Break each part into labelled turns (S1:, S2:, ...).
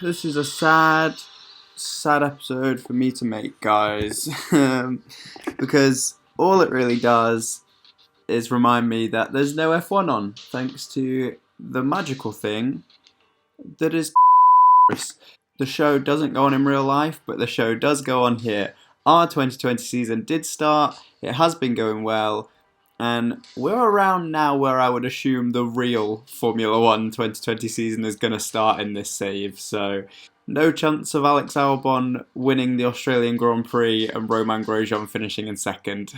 S1: this is a sad episode for me to make, guys, because all it really does is remind me that there's no F1 on, thanks to the magical thing that is the show doesn't go on in real life, but the show does go on here. Our 2020 season did start, it has been going well, and we're around now where I would assume the real Formula 1 2020 season is going to start in this save, so no chance of Alex Albon winning the Australian Grand Prix and Romain Grosjean finishing in second.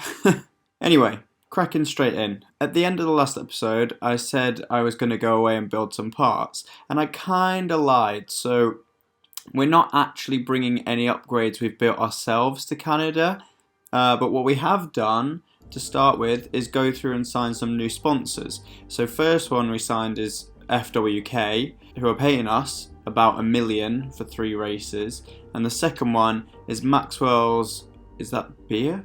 S1: Anyway, cracking straight in. At the end of the last episode, I said I was going to go away and build some parts, and I kinda lied, so we're not actually bringing any upgrades we've built ourselves to Canada, but what we have done to start with is go through and sign some new sponsors. So first one we signed is FWK, who are paying us about $1 million for 3 races, and the second one is Maxwell's Beer,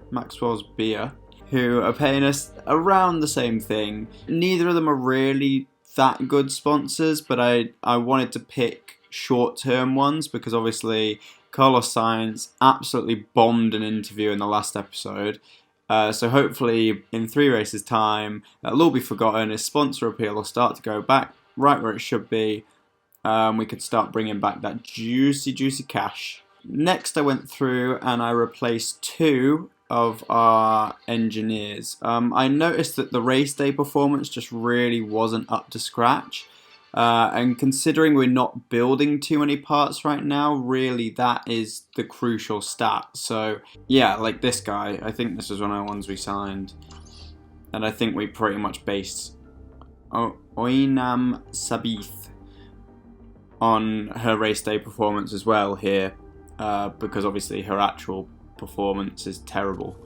S1: who are paying us around the same thing. Neither of them are really that good sponsors, but I wanted to pick short-term ones because obviously Carlos Sainz absolutely bombed an interview in the last episode. So hopefully in 3 races time that'll all be forgotten. His sponsor appeal will start to go back right where it should be. We could start bringing back that juicy cash. Next I went through and I replaced 2 of our engineers. I noticed that the race day performance just really wasn't up to scratch. And considering we're not building too many parts right now, really that is the crucial stat. So yeah, like this guy, I think this was one of the ones we signed, and I think we pretty much based Oinam Sabith on her race day performance as well here, because obviously her actual performance is terrible.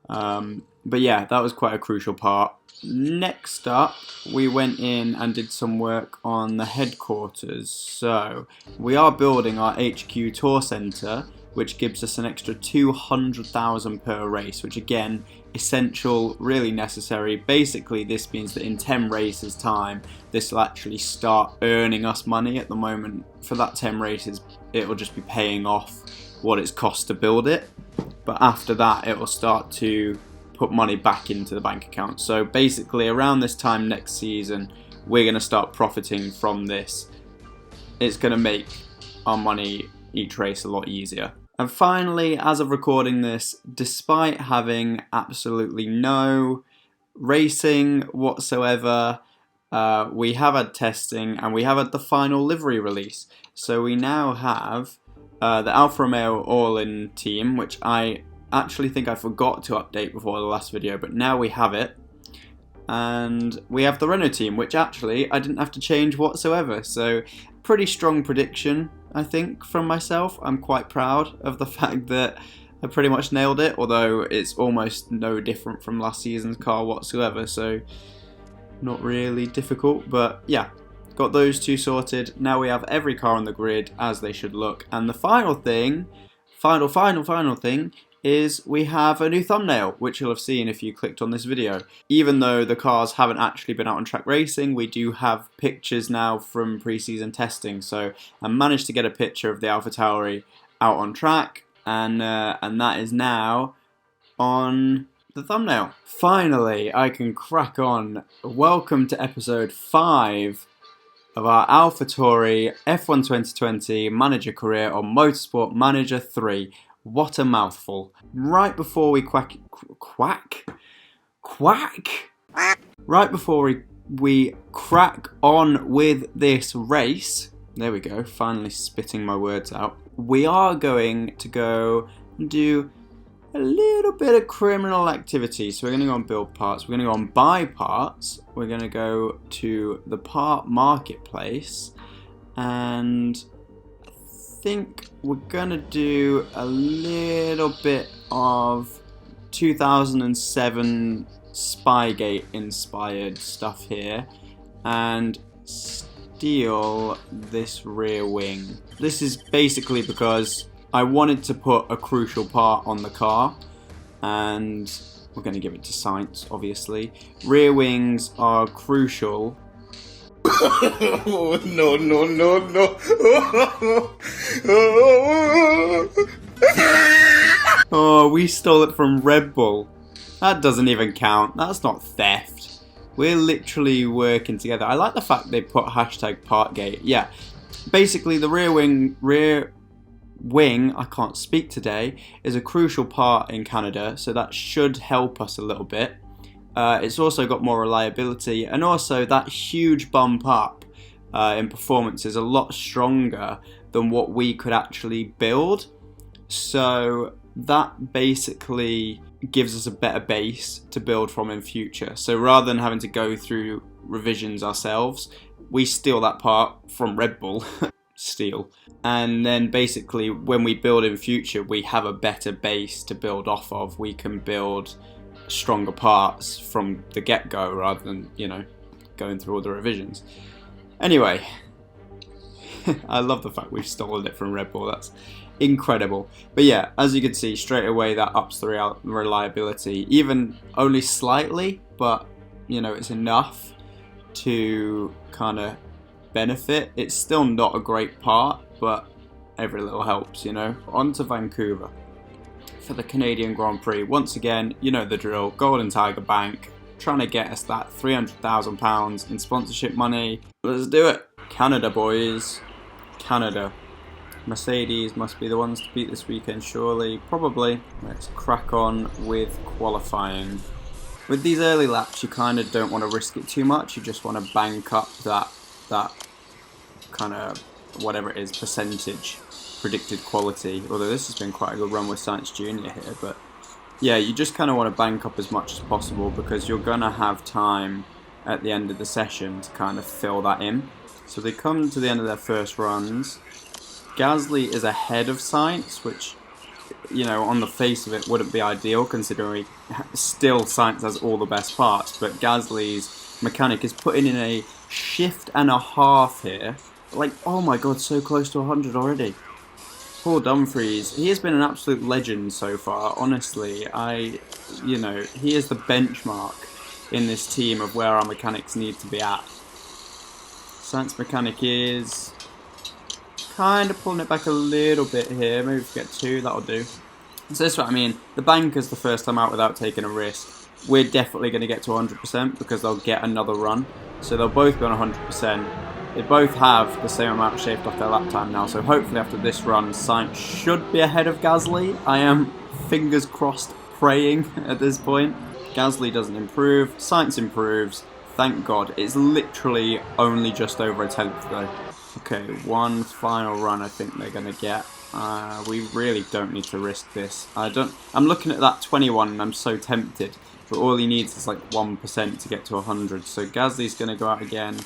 S1: But yeah, that was quite a crucial part. Next up, we went in and did some work on the headquarters. So we are building our HQ tour centre, which gives us an extra 200,000 per race, which again, essential, really necessary. Basically, this means that in 10 races time, this will actually start earning us money. At the moment, for that 10 races, it will just be paying off what it's cost to build it. But after that, it will start to put money back into the bank account. So basically around this time next season, we're going to start profiting from this. It's going to make our money each race a lot easier. And finally, as of recording this, despite having absolutely no racing whatsoever, we have had testing and we have had the final livery release. So we now have the Alfa Romeo all-in team, which I actually think I forgot to update before the last video, but now we have it. And we have the Renault team, which actually I didn't have to change whatsoever. So pretty strong prediction, I think, from myself. I'm quite proud of the fact that I pretty much nailed it, although it's almost no different from last season's car whatsoever, so not really difficult. But yeah, got those 2 sorted. Now we have every car on the grid as they should look. And the final thing, final thing, is we have a new thumbnail, which you'll have seen if you clicked on this video. Even though the cars haven't actually been out on track racing, we do have pictures now from pre-season testing. So I managed to get a picture of the ALPHATAURI out on track, and that is now on the thumbnail. Finally, I can crack on. Welcome to episode 5 of our ALPHATAURI F1 2020 Manager Career on Motorsport Manager 3. What a mouthful. Right before we Right before we crack on with this race, there we go, finally spitting my words out, we are going to go and do a little bit of criminal activity. So we're going to go and build parts, we're going to go and buy parts, we're going to go to the part marketplace, and I think we're gonna do a little bit of 2007 Spygate inspired stuff here and steal this rear wing. This is basically because I wanted to put a crucial part on the car, and we're going to give it to Sainz, obviously. Rear wings are crucial
S2: No, no, no, no.
S1: Oh, we stole it from Red Bull. That doesn't even count. That's not theft. We're literally working together. I like the fact they put hashtag Partgate. Yeah, basically the rear wing, I can't speak today, is a crucial part in Canada, so that should help us a little bit. It's also got more reliability, and also that huge bump up in performance is a lot stronger than what we could actually build. So that basically gives us a better base to build from in future. So rather than having to go through revisions ourselves, we steal that part from Red Bull. Steal. And then basically when we build in future, we have a better base to build off of. We can build stronger parts from the get-go rather than, you know, going through all the revisions. Anyway, I love the fact we've stolen it from Red Bull. That's incredible. But yeah, as you can see, straight away that ups the reliability, even only slightly, but you know, it's enough to kind of benefit. It's still not a great part, but every little helps, you know. On to Vancouver for the Canadian Grand Prix. Once again, you know the drill. Golden Tiger Bank trying to get us that £300,000 in sponsorship money. Let's do it. Canada, boys. Canada. Mercedes must be the ones to beat this weekend, surely. Probably. Let's crack on with qualifying. With these early laps, you kind of don't want to risk it too much. You just want to bank up that kind of, whatever it is, percentage predicted quality. Although this has been quite a good run with Science Junior here. But yeah, you just kind of want to bank up as much as possible because you're going to have time at the end of the session to kind of fill that in. So they come to the end of their first runs. Gasly is ahead of Sainz, which, you know, on the face of it wouldn't be ideal considering still Sainz has all the best parts, but Gasly's mechanic is putting in a shift and a half here. Like, oh my god, so close to 100 already. Poor Dumfries. He has been an absolute legend so far, honestly. You know, he is the benchmark in this team of where our mechanics need to be at. Sainz mechanic is kind of pulling it back a little bit here. Maybe if we get 2, that'll do. So that's what I mean. The banker's the first time out without taking a risk. We're definitely going to get to 100% because they'll get another run. So they'll both be on 100%. They both have the same amount shaved off their lap time now. So hopefully after this run, Sainz should be ahead of Gasly. I am, fingers crossed, praying at this point. Gasly doesn't improve. Sainz improves. Thank God. It's literally only just over a tenth though. Okay, one final run I think they're going to get. We really don't need to risk this. I'm looking at that 21 and I'm so tempted. But all he needs is like 1% to get to 100. So Gasly's going to go out again.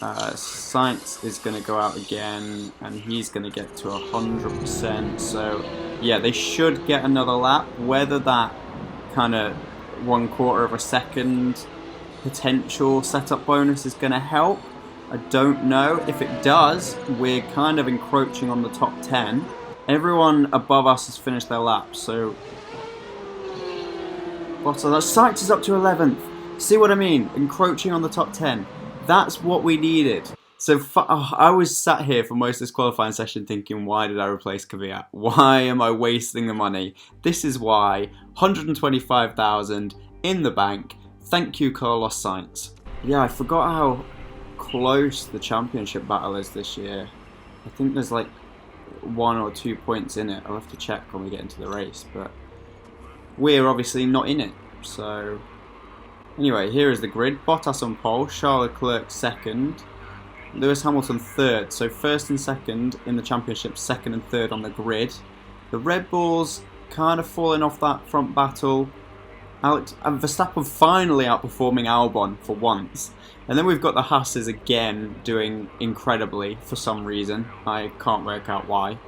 S1: Sainz is going to go out again. And he's going to get to 100%. So yeah, they should get another lap. Whether that kind of 1/4 of a second potential setup bonus is going to help, I don't know. If it does, we're kind of encroaching on the top 10. Everyone above us has finished their laps, so Sainz is up to 11th. See what I mean? Encroaching on the top 10. That's what we needed. So I was sat here for most of this qualifying session thinking, why did I replace Kvyat? Why am I wasting the money? This is why. 125,000 in the bank. Thank you, Carlos Sainz. Yeah, I forgot how close the championship battle is this year. I think there's like 1 or 2 points in it. I'll have to check when we get into the race, but we're obviously not in it. So anyway, here is the grid. Bottas on pole, Charles Leclerc second, Lewis Hamilton third. So first and second in the championship, second and third on the grid. The Red Bulls kind of falling off that front battle. Verstappen finally outperforming Albon for once. And then we've got the Haas's again doing incredibly for some reason. I can't work out why.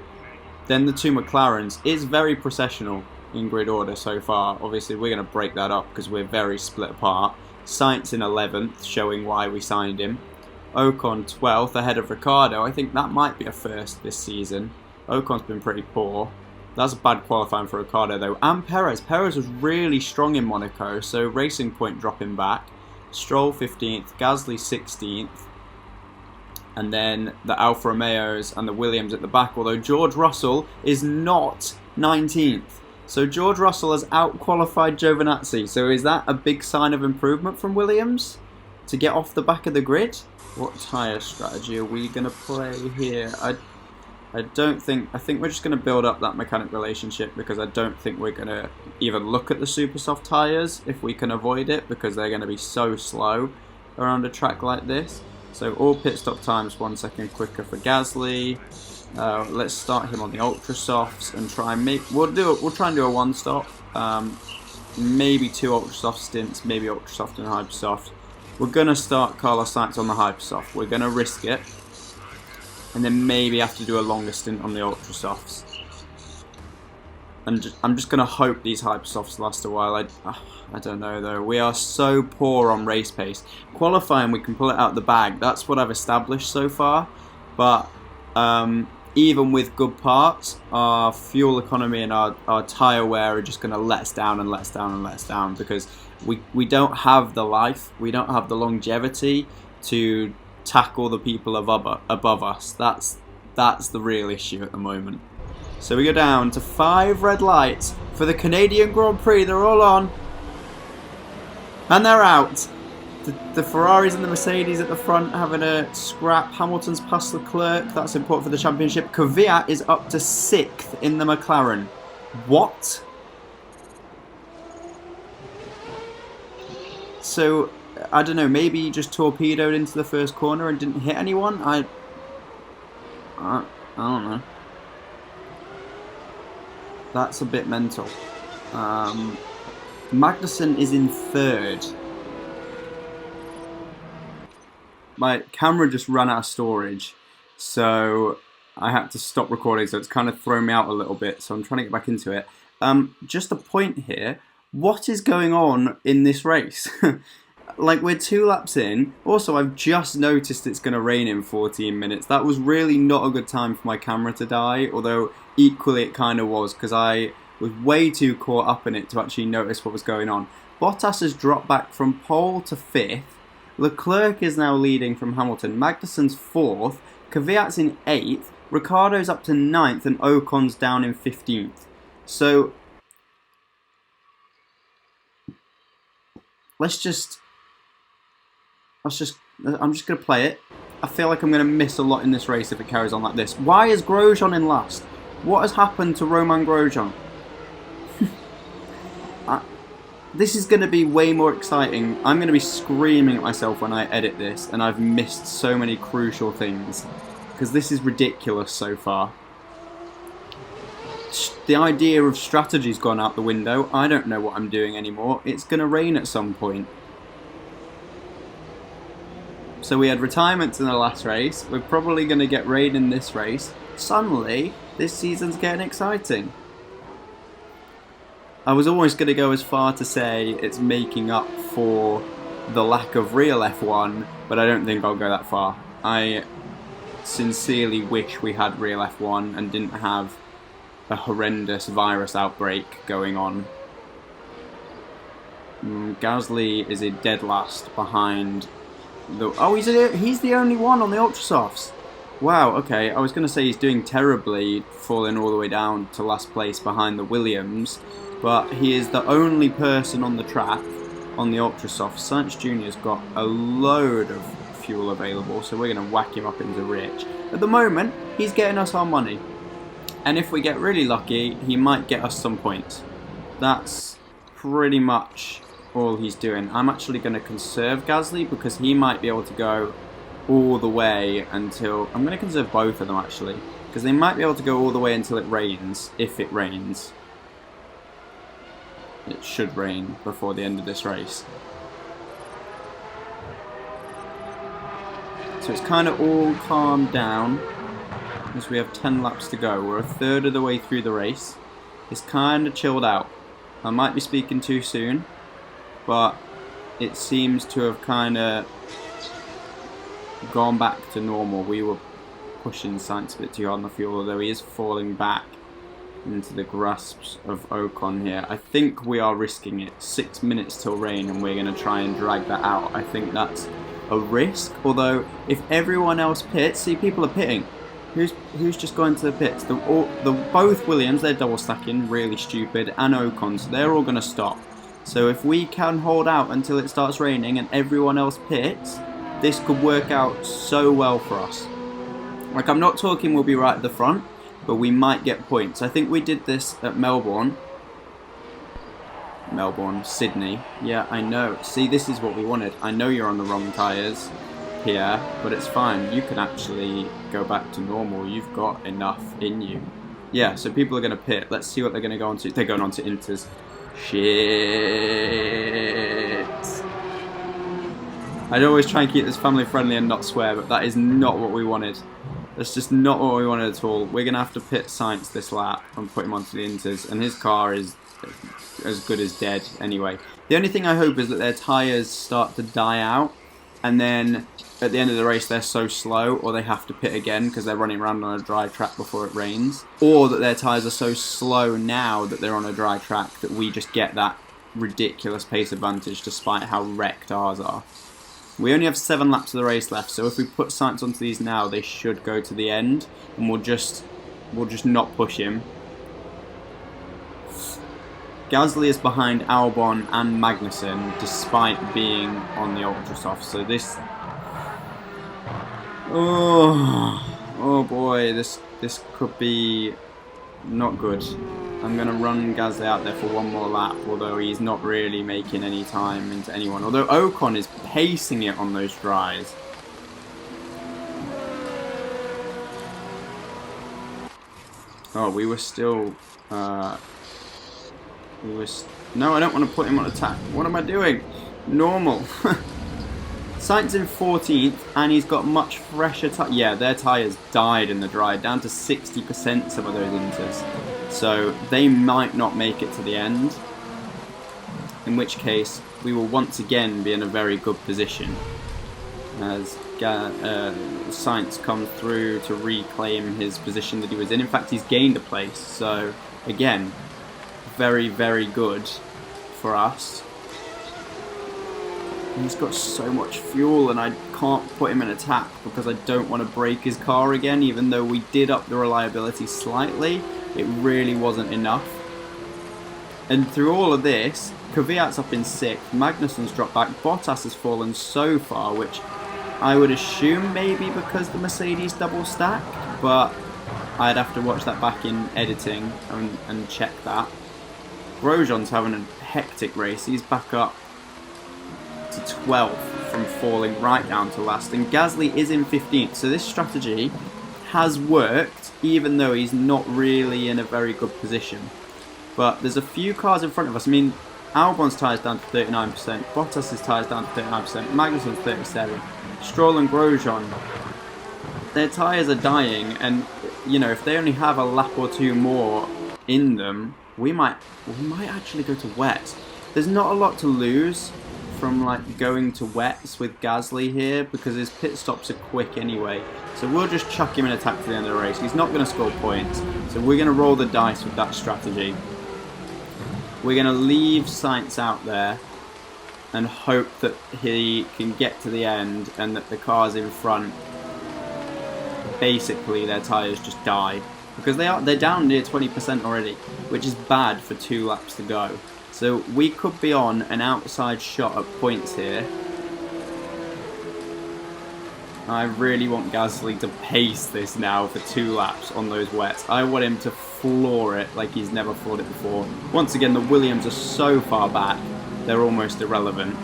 S1: Then the 2 McLarens is very processional in grid order so far. Obviously we're going to break that up because we're very split apart. Sainz in 11th, showing why we signed him. Ocon 12th, ahead of Ricciardo. I think that might be a first this season. Ocon's been pretty poor. That's a bad qualifying for Ricciardo though. And Perez. Perez was really strong in Monaco, so Racing Point dropping back. Stroll 15th, Gasly 16th. And then the Alfa Romeos and the Williams at the back, although George Russell is not 19th. So George Russell has out-qualified Giovinazzi. So is that a big sign of improvement from Williams to get off the back of the grid? What tyre strategy are we going to play here? I think we're just going to build up that mechanic relationship, because I don't think we're going to even look at the super soft tyres if we can avoid it, because they're going to be so slow around a track like this. So all pit stop times 1 second quicker for Gasly. Let's start him on the ultra softs and try and make. We'll try and do a one stop, maybe 2 ultra soft stints, maybe ultra soft and hyper soft. We're gonna start Carlos Sainz on the hyper soft. We're gonna risk it, and then maybe have to do a longer stint on the ultra softs. And I'm just gonna hope these hyper softs last a while. I don't know though. We are so poor on race pace. Qualifying, we can pull it out the bag. That's what I've established so far. But even with good parts, our fuel economy and our tyre wear are just going to let us down and let us down and let us down, because we don't have the life, we don't have the longevity to tackle the people above us. That's the real issue at the moment. So we go down to 5 red lights for the Canadian Grand Prix. They're all on. And they're out. The Ferraris and the Mercedes at the front having a scrap. Hamilton's past Leclerc. That's important for the championship. Kvyat is up to 6th in the McLaren. What? So, I don't know. Maybe he just torpedoed into the first corner and didn't hit anyone? I don't know. That's a bit mental. Magnussen is in 3rd. My camera just ran out of storage, so I had to stop recording, so it's kind of thrown me out a little bit, so I'm trying to get back into it. Just a point here, what is going on in this race? Like, we're 2 laps in. Also, I've just noticed it's going to rain in 14 minutes. That was really not a good time for my camera to die, although equally it kind of was, because I was way too caught up in it to actually notice what was going on. Bottas has dropped back from pole to 5th. Leclerc is now leading from Hamilton. Magnussen's 4th. Kvyat's in 8th. Ricciardo's up to 9th, and Ocon's down in 15th. So I'm just going to play it. I feel like I'm going to miss a lot in this race if it carries on like this. Why is Grosjean in last? What has happened to Romain Grosjean? This is going to be way more exciting. I'm going to be screaming at myself when I edit this, and I've missed so many crucial things, because this is ridiculous so far. The idea of strategy's gone out the window. I don't know what I'm doing anymore. It's going to rain at some point. So we had retirements in the last race. We're probably going to get rain in this race. Suddenly, this season's getting exciting. I was almost going to go as far to say it's making up for the lack of real F1, but I don't think I'll go that far. I sincerely wish we had real F1 and didn't have a horrendous virus outbreak going on. Gasly is a dead last behind the... Oh, he's the only one on the Ultra Softs. Wow, okay, I was going to say he's doing terribly, falling all the way down to last place behind the Williams, but he is the only person on the track on the Ultra Soft. Sainz Jr.'s got a load of fuel available, so we're going to whack him up into rich. At the moment, he's getting us our money, and if we get really lucky, he might get us some points. That's pretty much all he's doing. I'm actually going to conserve Gasly, because he might be able to go all the way until... I'm going to conserve both of them actually, because they might be able to go all the way until it rains, if it rains. It should rain before the end of this race. So it's kind of all calmed down, as we have 10 laps to go. We're a third of the way through the race. It's kind of chilled out. I might be speaking too soon, but it seems to have kind of gone back to normal. We were pushing Sainz a bit too hard on the fuel, although he is falling back into the grasps of Ocon here. I think we are risking it. 6 minutes till rain, and we're going to try and drag that out. I think that's a risk. Although if everyone else pits, see, people are pitting. Who's just going to the pits? Both Williams, they're double stacking, really stupid, and Ocon, so they're all going to stop. So if we can hold out until it starts raining and everyone else pits, this could work out so well for us. Like, I'm not talking we'll be right at the front, but we might get points. I think we did this at Melbourne, Sydney. Yeah, I know. See, this is what we wanted. I know you're on the wrong tyres here, but it's fine. You can actually go back to normal. You've got enough in you. Yeah, so people are going to pit. Let's see what they're going to go on to. They're going on to Inters. Shit. I'd always try and keep this family friendly and not swear, but that is not what we wanted. That's just not what we wanted at all. We're going to have to pit Sainz this lap and put him onto the Inters, and his car is as good as dead anyway. The only thing I hope is that their tyres start to die out, and then at the end of the race they're so slow, or they have to pit again because they're running around on a dry track before it rains, or that their tyres are so slow now that they're on a dry track that we just get that ridiculous pace advantage despite how wrecked ours are. We only have 7 laps of the race left, so if we put Sainz onto these now, they should go to the end, and we'll just not push him. Gasly is behind Albon and Magnussen, despite being on the ultra soft. So this, oh boy, this could be not good. I'm gonna run Gasly out there for one more lap, although he's not really making any time into anyone. Although Ocon is pacing it on those dries. Oh, we were still. No, I don't want to put him on attack. What am I doing? Normal. Sainz in 14th, and he's got much fresher tyres. Yeah, their tyres died in the dry, down to 60% some of those Inters. So they might not make it to the end. In which case, we will once again be in a very good position as Sainz comes through to reclaim his position that he was in. In fact, he's gained a place. So again, very, very good for us. He's got so much fuel, and I can't put him in attack because I don't want to break his car again. Even though we did up the reliability slightly, it really wasn't enough. And through all of this, Kvyat's up in 6th, Magnussen's dropped back, Bottas has fallen so far, which I would assume maybe because the Mercedes double stacked, but I'd have to watch that back in editing and check that. Grosjean's having a hectic race. He's back up to 12th from falling right down to last. And Gasly is in 15th. So this strategy has worked, even though he's not really in a very good position. But there's a few cars in front of us. I mean, Albon's tyres down to 39%. Bottas' tyres down to 39%. Magnussen's 37%. Stroll and Grosjean, their tyres are dying. And, you know, if they only have a lap or two more in them, we might actually go to wets. There's not a lot to lose from like going to wets with Gasly here because his pit stops are quick anyway. So we'll just chuck him in attack to the end of the race. He's not going to score points, so we're going to roll the dice with that strategy. We're going to leave Sainz out there and hope that he can get to the end and that the cars in front, basically their tyres just die. Because they're down near 20% already, which is bad for 2 laps to go. So we could be on an outside shot at points here. I really want Gasly to pace this now for 2 laps on those wets. I want him to floor it like he's never floored it before. Once again, the Williams are so far back, they're almost irrelevant.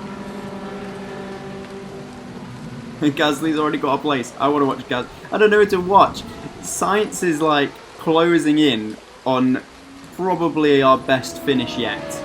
S1: Gasly's already got a place. I want to watch Gasly. I don't know who to watch. Sainz is like closing in on probably our best finish yet.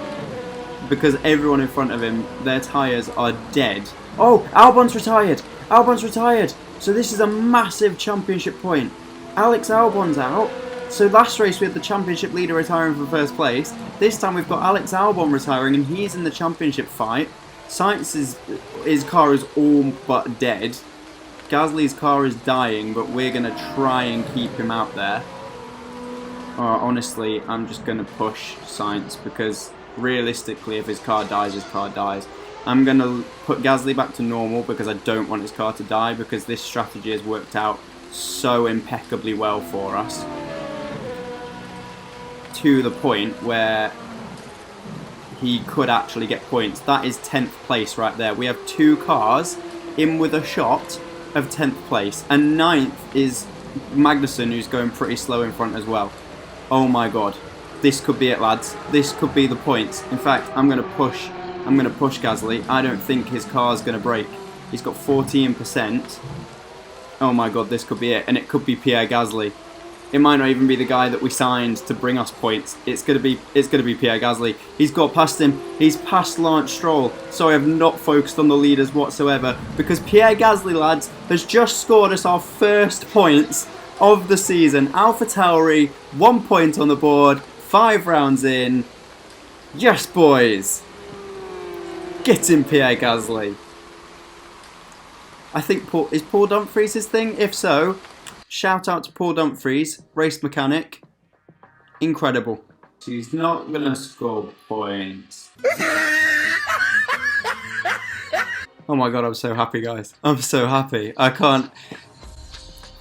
S1: Because everyone in front of him, their tyres are dead. Oh, Albon's retired. Albon's retired. So this is a massive championship point. Alex Albon's out. So last race we had the championship leader retiring for first place. This time we've got Alex Albon retiring and he's in the championship fight. Sainz's his car is all but dead. Gasly's car is dying, but we're going to try and keep him out there. Honestly, I'm just going to push Sainz because realistically, if his car dies, his car dies. I'm going to put Gasly back to normal because I don't want his car to die, because this strategy has worked out so impeccably well for us. To the point where he could actually get points. That is 10th place right there. We have 2 cars in with a shot of 10th place. And 9th is Magnussen, who's going pretty slow in front as well. Oh my god. This could be it, lads. This could be the points. In fact, I'm going to push Gasly. I don't think his car's going to break. He's got 14%. Oh my god, this could be it. And it could be Pierre Gasly. It might not even be the guy that we signed to bring us points. It's gonna be Pierre Gasly. He's got past him. He's past Lance Stroll. Sorry, I've not focused on the leaders whatsoever, because Pierre Gasly, lads, has just scored us our first points of the season. ALPHATAURI, 1 point on the board, 5 rounds in. Yes, boys. Get in, Pierre Gasly. I think is Paul Dumfries his thing? If so, shout out to Paul Dumfries, race mechanic. Incredible. He's not going to score points. Oh my god, I'm so happy, guys. I'm so happy. I can't...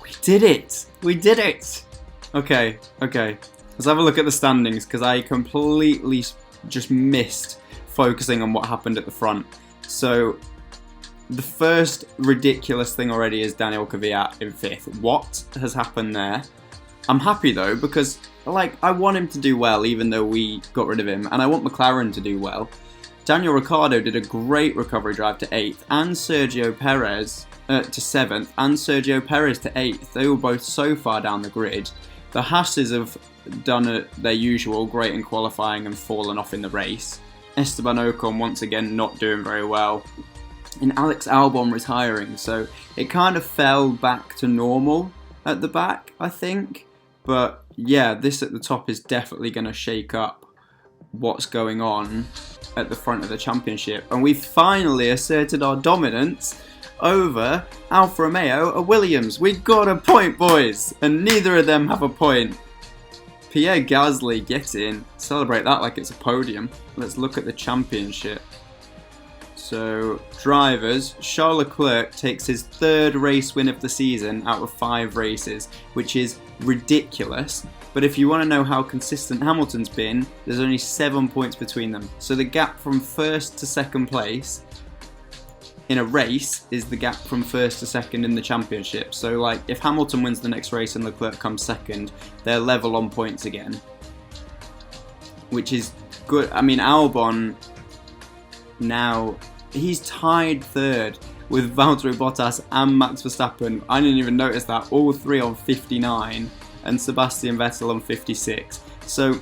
S1: We did it! We did it! Okay. Let's have a look at the standings, because I completely just missed focusing on what happened at the front. So, the first ridiculous thing already is Daniel Kvyat in 5th. What has happened there? I'm happy though, because I want him to do well even though we got rid of him, and I want McLaren to do well. Daniel Ricciardo did a great recovery drive to 8th, and Sergio Perez to 7th, and Sergio Perez to 8th. They were both so far down the grid. The Haas's have done their usual, great in qualifying and fallen off in the race. Esteban Ocon once again not doing very well. And Alex Albon retiring, so it kind of fell back to normal at the back, I think. But yeah, this at the top is definitely going to shake up what's going on at the front of the championship. And we finally asserted our dominance over Alfa Romeo and Williams. We got a point, boys, and neither of them have a point. Pierre Gasly, get in. Celebrate that like it's a podium. Let's look at the championship. So, drivers, Charles Leclerc takes his 3rd race win of the season out of 5 races, which is ridiculous. But if you want to know how consistent Hamilton's been, there's only 7 points between them. So the gap from 1st to 2nd place in a race is the gap from 1st to 2nd in the championship. So if Hamilton wins the next race and Leclerc comes 2nd, they're level on points again, which is good. I mean, Albon now... He's tied 3rd with Valtteri Bottas and Max Verstappen. I didn't even notice that. All 3 on 59 and Sebastian Vettel on 56. So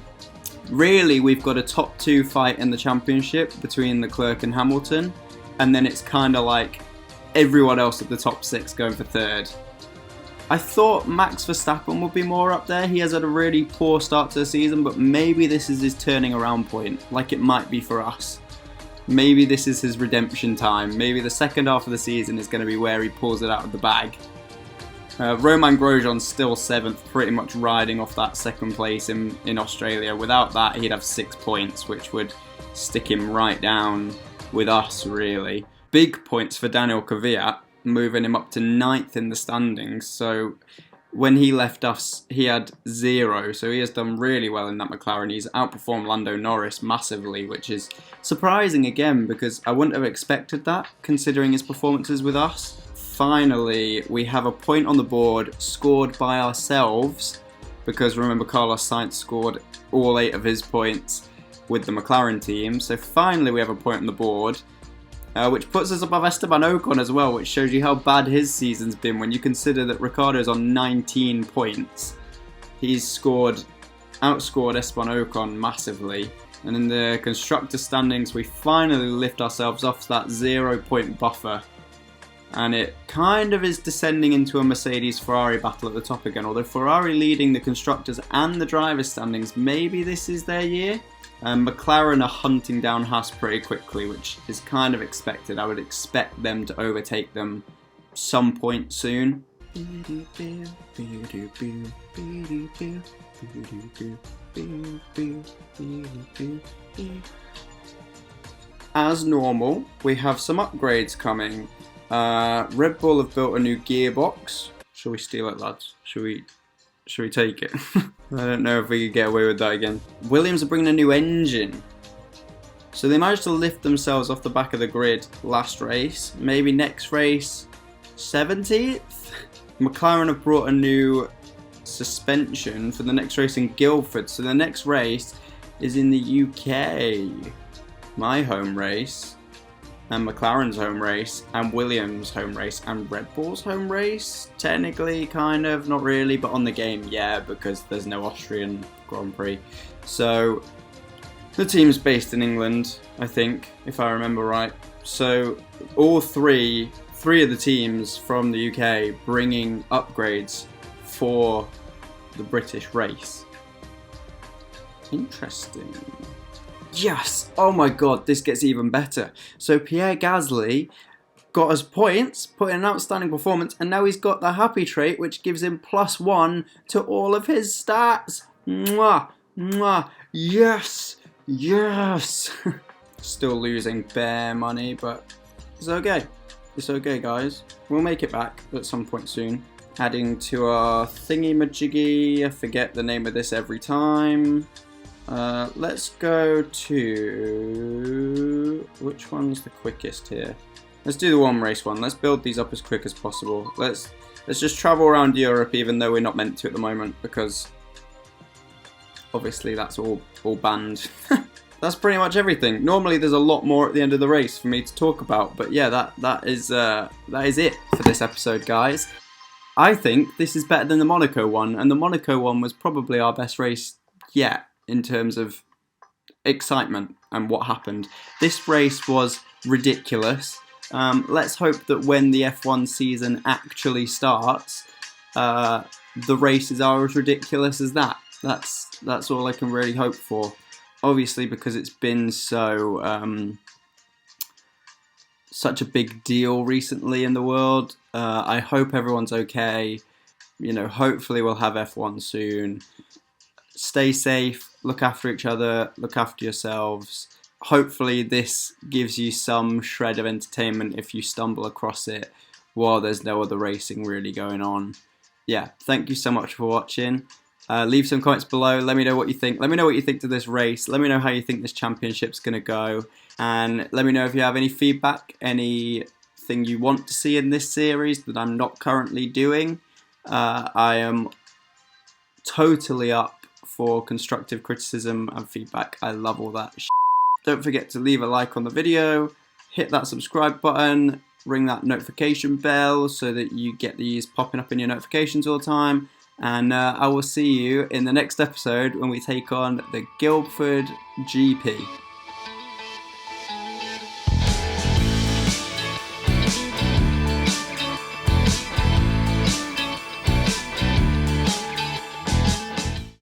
S1: really we've got a top 2 fight in the championship between Leclerc and Hamilton. And then it's kind of like everyone else at the top 6 going for 3rd. I thought Max Verstappen would be more up there. He has had a really poor start to the season, but maybe this is his turning around point, like it might be for us. Maybe this is his redemption time. Maybe the second half of the season is going to be where he pulls it out of the bag. Romain Grosjean's still 7th, pretty much riding off that 2nd place in Australia. Without that, he'd have 6 points, which would stick him right down with us, really. Big points for Daniel Kvyat, moving him up to 9th in the standings. So when he left us, he had 0, so he has done really well in that McLaren. He's outperformed Lando Norris massively, which is surprising again, because I wouldn't have expected that, considering his performances with us. Finally, we have a point on the board scored by ourselves, because remember, Carlos Sainz scored all 8 of his points with the McLaren team. So finally we have a point on the board, which puts us above Esteban Ocon as well, which shows you how bad his season's been when you consider that Ricciardo's on 19 points. He's outscored Esteban Ocon massively. And in the constructor standings, we finally lift ourselves off that 0-point buffer. And it kind of is descending into a Mercedes-Ferrari battle at the top again. Although Ferrari leading the constructors and the drivers' standings, maybe this is their year. McLaren are hunting down Haas pretty quickly, which is kind of expected. I would expect them to overtake them some point soon. as normal, we have some upgrades coming. Red Bull have built a new gearbox. Shall we steal it, lads? Shall we take it? I don't know if we could get away with that again. Williams are bringing a new engine. So they managed to lift themselves off the back of the grid last race. Maybe next race, 17th? McLaren have brought a new suspension for the next race in Guildford. So the next race is in the UK. My home race, and McLaren's home race, and Williams' home race, and Red Bull's home race. Technically, kind of, not really, but on the game, yeah, because there's no Austrian Grand Prix. So the team's based in England, I think, if I remember right. So all three of the teams from the UK bringing upgrades for the British race. Interesting. Yes! Oh my god, this gets even better. So Pierre Gasly got us points, put in an outstanding performance, and now he's got the happy trait, which gives him +1 to all of his stats. Mwah! Mwah! Yes! Yes! Still losing bare money, but it's okay. It's okay, guys. We'll make it back at some point soon. Adding to our thingy-majiggy. I forget the name of this every time. Let's go to... which one's the quickest here? Let's do the one race one. Let's build these up as quick as possible. Let's just travel around Europe, even though we're not meant to at the moment, because obviously that's all banned. That's pretty much everything. Normally there's a lot more at the end of the race for me to talk about, but yeah, that is it for this episode, guys. I think this is better than the Monaco one, and the Monaco one was probably our best race yet in terms of excitement and what happened. This race was ridiculous. Let's hope that when the F1 season actually starts, the races are as ridiculous as that. That's all I can really hope for. Obviously, because it's been so such a big deal recently in the world. I hope everyone's okay. You know, hopefully we'll have F1 soon. Stay safe, look after each other, look after yourselves. Hopefully this gives you some shred of entertainment if you stumble across it while there's no other racing really going on. Yeah, thank you so much for watching. Leave some comments below, let me know what you think. Let me know what you think to this race. Let me know how you think this championship's going to go. And let me know if you have any feedback, anything you want to see in this series that I'm not currently doing. I am totally up for constructive criticism and feedback. I love all that shit. Don't forget to leave a like on the video, hit that subscribe button, ring that notification bell so that you get these popping up in your notifications all the time. And I will see you in the next episode when we take on the Guildford GP.